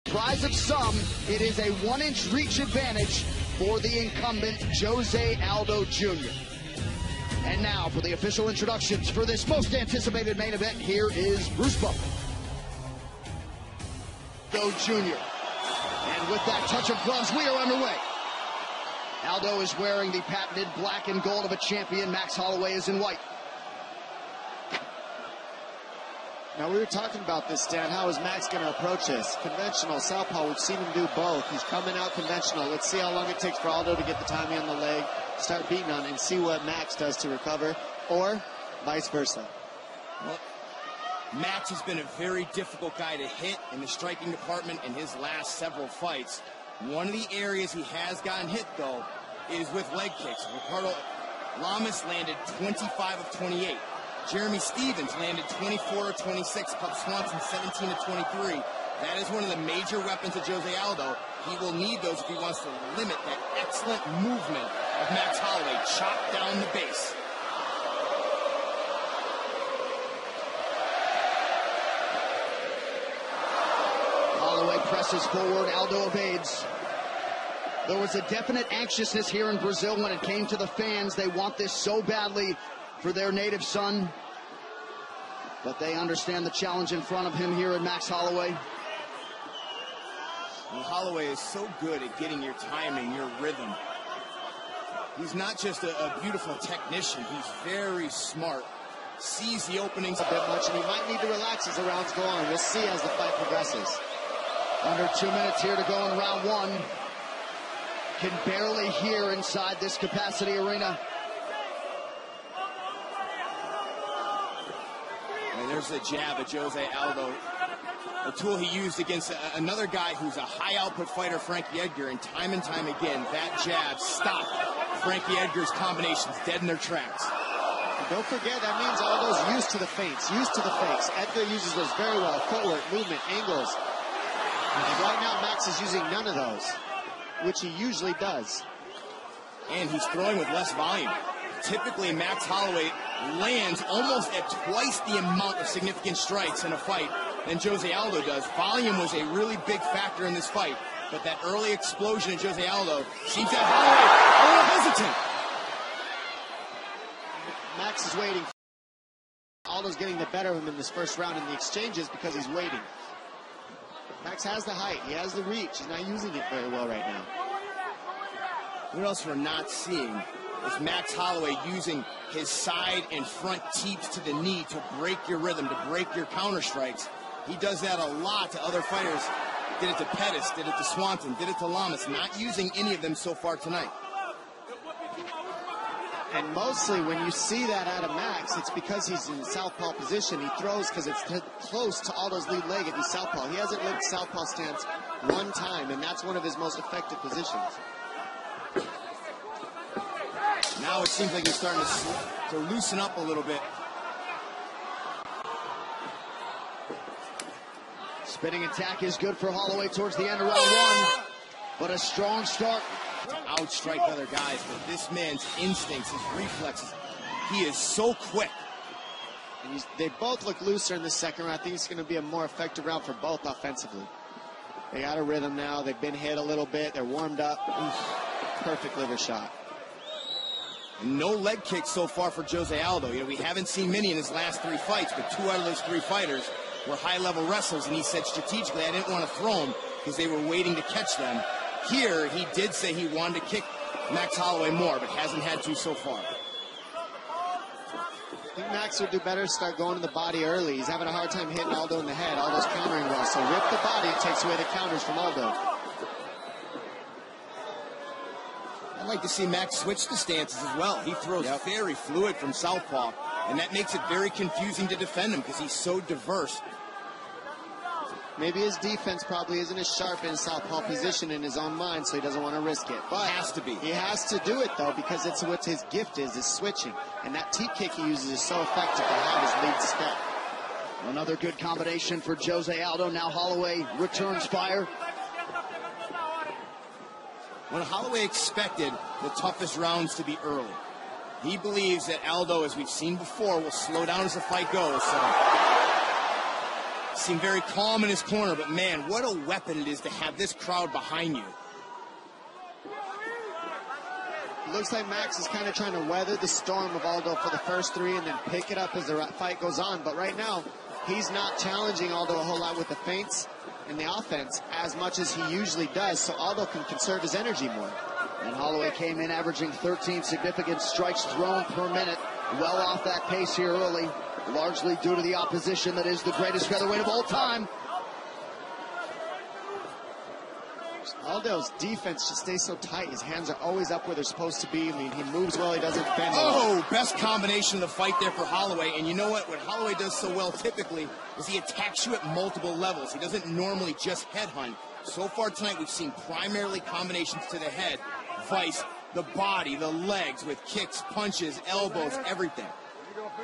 Prize of some, it is a 1-inch reach advantage for the incumbent José Aldo Jr. And now for the official introductions for this most anticipated main event, here is Bruce Buffer. Aldo Jr. And with that touch of gloves, we are underway. Aldo is wearing the patented black and gold of a champion. Max Holloway is in white. Now, we were talking about this, Stan. How is Max going to approach this? Conventional, southpaw, we've seen him do both. He's coming out conventional. Let's see how long it takes for Aldo to get the timing on the leg, start beating on it, and see what Max does to recover, or vice versa. Well, Max has been a very difficult guy to hit in the striking department in his last several fights. One of the areas he has gotten hit, though, is with leg kicks. Ricardo Lamas landed 25 of 28. Jeremy Stevens landed 24 of 26. Pup Swanson 17 of 23. That is one of the major weapons of José Aldo. He will need those if he wants to limit that excellent movement of Max Holloway. Chop down the base. Holloway presses forward, Aldo evades. There was a definite anxiousness here in Brazil when it came to the fans. They want this so badly for their native son, but they understand the challenge in front of him here at Max Holloway. And Holloway is so good at getting your timing, your rhythm. He's not just a beautiful technician, he's very smart. Sees the openings a bit much, and he might need to relax as the rounds go on. We'll see as the fight progresses. Under 2 minutes here to go in round one. Can barely hear inside this capacity arena. And there's the jab of José Aldo, a tool he used against another guy who's a high-output fighter, Frankie Edgar, and time again, that jab stopped Frankie Edgar's combinations dead in their tracks. And don't forget, that means Aldo's used to the feints, used to the fakes. Edgar uses those very well, footwork, movement, angles. And right now, Max is using none of those, which he usually does. And he's throwing with less volume. Typically, Max Holloway lands almost at twice the amount of significant strikes in a fight than José Aldo does. Volume was a really big factor in this fight, but that early explosion in José Aldo seems to have Holloway a little hesitant. Max is waiting. Aldo's getting the better of him in this first round in the exchanges because he's waiting. Max has the height, he has the reach, he's not using it very well right now. What else we're not seeing is Max Holloway using his side and front teeps to the knee to break your rhythm, to break your counter strikes. He does that a lot to other fighters. Did it to Pettis, did it to Swanson, did it to Lamas. Not using any of them so far tonight. And mostly when you see that out of Max, it's because he's in southpaw position. He throws because it's close to Aldo's lead leg if he's southpaw. He hasn't lived southpaw stance one time, and that's one of his most effective positions. Now it seems like he's starting to loosen up a little bit. Spinning attack is good for Holloway towards the end of round one, but a strong start. To outstrike other guys, but this man's instincts, his reflexes, he is so quick. And they both look looser in the second round. I think it's going to be a more effective round for both offensively. They got a rhythm now. They've been hit a little bit. They're warmed up. Oof. Perfect liver shot. No leg kicks so far for José Aldo. You know, we haven't seen many in his last 3 fights, but 2 out of those 3 fighters were high-level wrestlers, and he said strategically, I didn't want to throw them because they were waiting to catch them. Here, he did say he wanted to kick Max Holloway more, but hasn't had to so far. I think Max would do better to start going to the body early. He's having a hard time hitting Aldo in the head. Aldo's countering well, so rip the body, it takes away the counters from Aldo. I'd like to see Max switch the stances as well. He throws very fluid from southpaw, and that makes it very confusing to defend him because he's so diverse. Maybe his defense probably isn't as sharp in southpaw position in his own mind, so he doesn't want to risk it. But he has to be. He has to do it, though, because it's what his gift is switching. And that teep kick he uses is so effective to have his lead step. Another good combination for José Aldo. Now Holloway returns fire. When Holloway expected the toughest rounds to be early, he believes that Aldo, as we've seen before, will slow down as the fight goes. So Seemed very calm in his corner, but man, what a weapon it is to have this crowd behind you. Looks like Max is kind of trying to weather the storm of Aldo for the first three and then pick it up as the fight goes on. But right now, he's not challenging Aldo a whole lot with the feints and the offense as much as he usually does, so Aldo can conserve his energy more. And Holloway came in averaging 13 significant strikes thrown per minute. Well off that pace here early, largely due to the opposition that is the greatest featherweight of all time. Aldo's defense just stays so tight. His hands are always up where they're supposed to be. I mean, he moves well, he doesn't bend. Oh, best combination of the fight there for Holloway. And you know what? What Holloway does so well typically is he attacks you at multiple levels. He doesn't normally just headhunt. So far tonight, we've seen primarily combinations to the head, vice, the body, the legs, with kicks, punches, elbows, everything.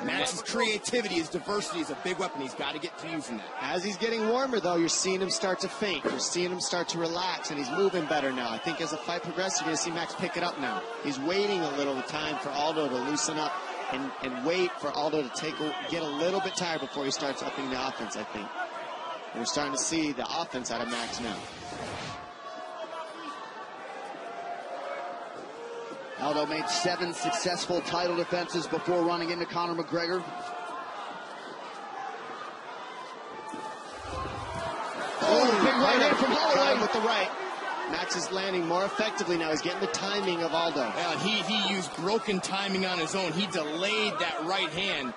Max's creativity, his diversity is a big weapon. He's got to get to using that. As he's getting warmer, though, you're seeing him start to feint. You're seeing him start to relax, and he's moving better now. I think as the fight progresses, you're going to see Max pick it up now. He's waiting a little time for Aldo to loosen up and wait for Aldo to get a little bit tired before he starts upping the offense, I think. And we're starting to see the offense out of Max now. Aldo made 7 successful title defenses before running into Conor McGregor. Oh, big right hand from Holloway with the right. Max is landing more effectively now. He's getting the timing of Aldo. Yeah, he used broken timing on his own. He delayed that right hand,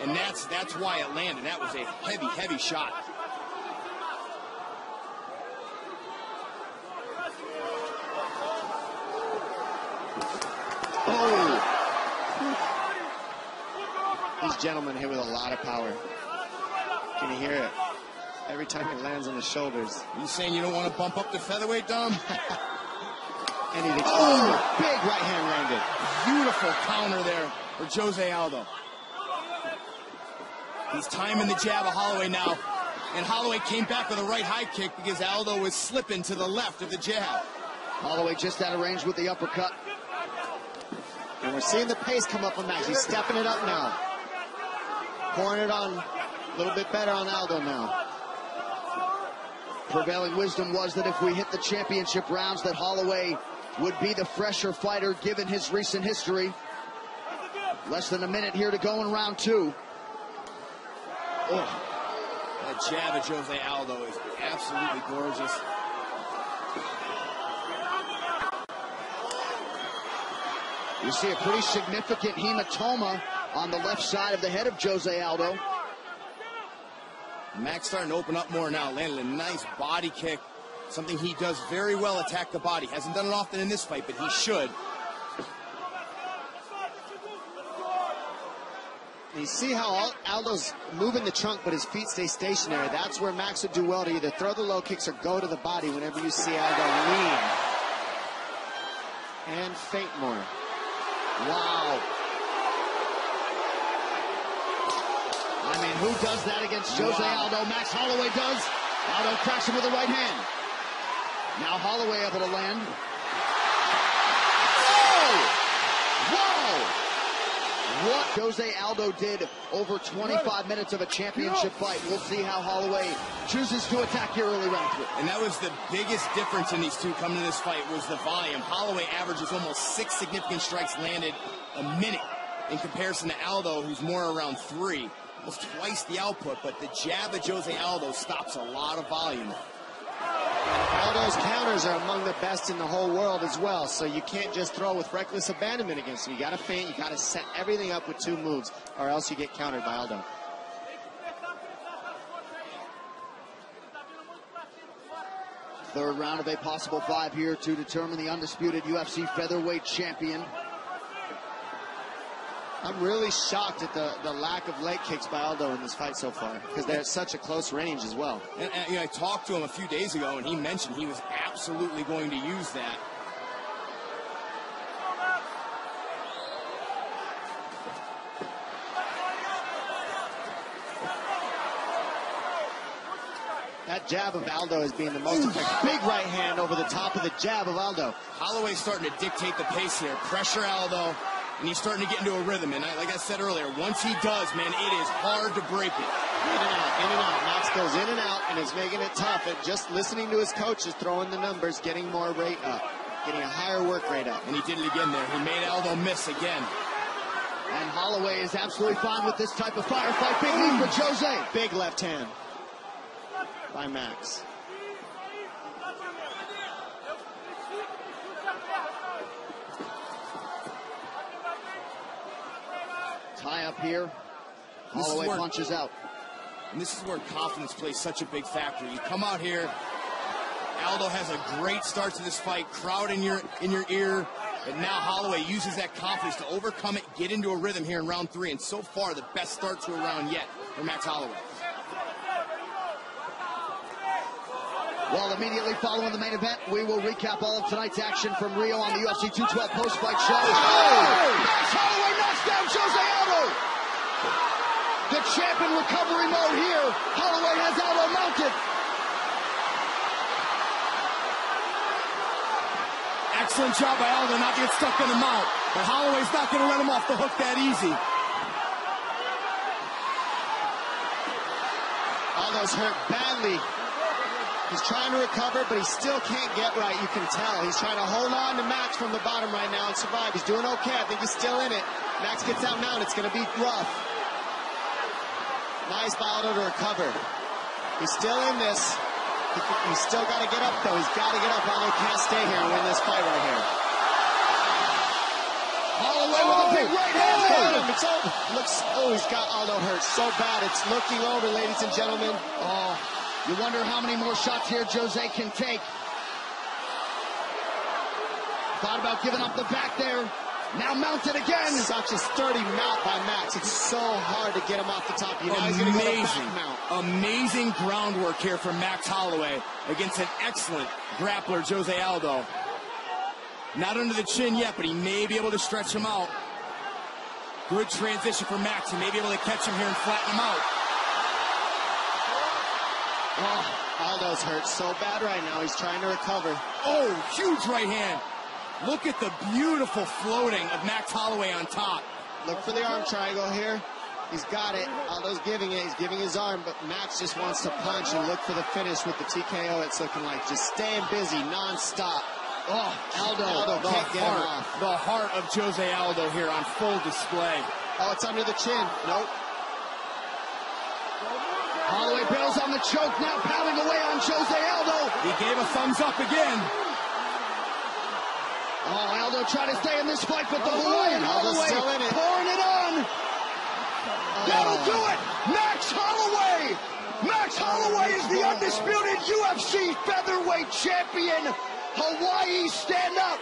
and that's why it landed. That was a heavy, heavy shot. These gentlemen hit with a lot of power. Can you hear it? Every time he lands on the shoulders. You saying you don't want to bump up to featherweight, Dom? And big right hand landed. Beautiful counter there for Jose Aldo. He's timing the jab of Holloway now. And Holloway came back with a right high kick because Aldo was slipping to the left of the jab. Holloway just out of range with the uppercut. And we're seeing the pace come up on Max. He's stepping it up now. Pouring it on a little bit better on Aldo now. Prevailing wisdom was that if we hit the championship rounds, that Holloway would be the fresher fighter given his recent history. Less than a minute here to go in round 2. Oh, that jab of Jose Aldo is absolutely gorgeous. You see a pretty significant hematoma on the left side of the head of Jose Aldo. Max starting to open up more now. Landed a nice body kick. Something he does very well, attack the body. Hasn't done it often in this fight, but he should. You see how Aldo's moving the trunk, but his feet stay stationary. That's where Max would do well to either throw the low kicks or go to the body whenever you see Aldo lean. And feint more. Wow. I mean, who does that against Jose Aldo? Max Holloway does. Aldo cracks him with the right hand. Now Holloway able to land. Oh! Whoa! What Jose Aldo did over 25 minutes of a championship fight. We'll see how Holloway chooses to attack here early round 3. And that was the biggest difference in these two coming to this fight was the volume. Holloway averages almost 6 significant strikes landed a minute in comparison to Aldo, who's more around 3. Almost twice the output, but the jab of Jose Aldo stops a lot of volume. Aldo's counters are among the best in the whole world as well, so you can't just throw with reckless abandonment against him. You got to feint, you got to set everything up with 2 moves, or else you get countered by Aldo. Third round of a possible 5 here to determine the undisputed UFC featherweight champion. I'm really shocked at the lack of leg kicks by Aldo in this fight so far, because they're at such a close range as well. And you know, I talked to him a few days ago, and he mentioned he was absolutely going to use that. That jab of Aldo is being the most effective. Big right hand over the top of the jab of Aldo. Holloway's starting to dictate the pace here. Pressure Aldo. And he's starting to get into a rhythm. And like I said earlier, once he does, man, it is hard to break it. In and out, in and out. Max goes in and out and is making it tough. And just listening to his coach is throwing the numbers, getting more rate up, getting a higher work rate up. And he did it again there. He made Aldo miss again. And Holloway is absolutely fine with this type of firefight. Big knee for Jose. Big left hand by Max. Tie up here. Holloway punches out. And this is where confidence plays such a big factor. You come out here, Aldo has a great start to this fight, crowd in your ear, and now Holloway uses that confidence to overcome it, get into a rhythm here in round 3, and so far the best start to a round yet for Max Holloway. Well, immediately following the main event, we will recap all of tonight's action from Rio on the UFC 212 post-fight show. Max Holloway knocks down Jose Aldo. The champ in recovery mode here. Holloway has Aldo mounted. Excellent job by Aldo not to get stuck in the mount. But Holloway's not going to let him off the hook that easy. Aldo's hurt badly. He's trying to recover, but he still can't get right. You can tell. He's trying to hold on to Max from the bottom right now and survive. He's doing okay. I think he's still in it. Max gets out now, and it's going to be rough. Nice by Aldo to recover. He's still in this. He's still got to get up, though. He's got to get up. Aldo can't stay here and win this fight right here. Holloway with a big right hand. It's over. He's got Aldo hurt so bad. It's looking over, ladies and gentlemen. Oh, you wonder how many more shots here Jose can take. Thought about giving up the back there. Now mounted again. Such a sturdy mount by Max. It's so hard to get him off the top. You know, he's going to get a back mount. Amazing groundwork here from Max Holloway against an excellent grappler, Jose Aldo. Not under the chin yet, but he may be able to stretch him out. Good transition for Max. He may be able to catch him here and flatten him out. Oh, Aldo's hurt so bad right now. He's trying to recover. Oh, huge right hand. Look at the beautiful floating of Max Holloway on top. Look for the arm triangle here. He's got it. Aldo's giving it. He's giving his arm, but Max just wants to punch and look for the finish with the TKO. It's looking like just staying busy, non-stop. Oh, Aldo can't get him off. The heart of Jose Aldo here on full display. Oh, it's under the chin. Nope. Holloway bails on the choke, now pounding away on Jose Aldo. He gave a thumbs up again. Oh, Aldo trying to stay in this fight, but the Hawaiian Holloway still in it. pouring it on. That'll do it. Max Holloway. Max Holloway is the undisputed UFC featherweight champion. Hawaii, stand up.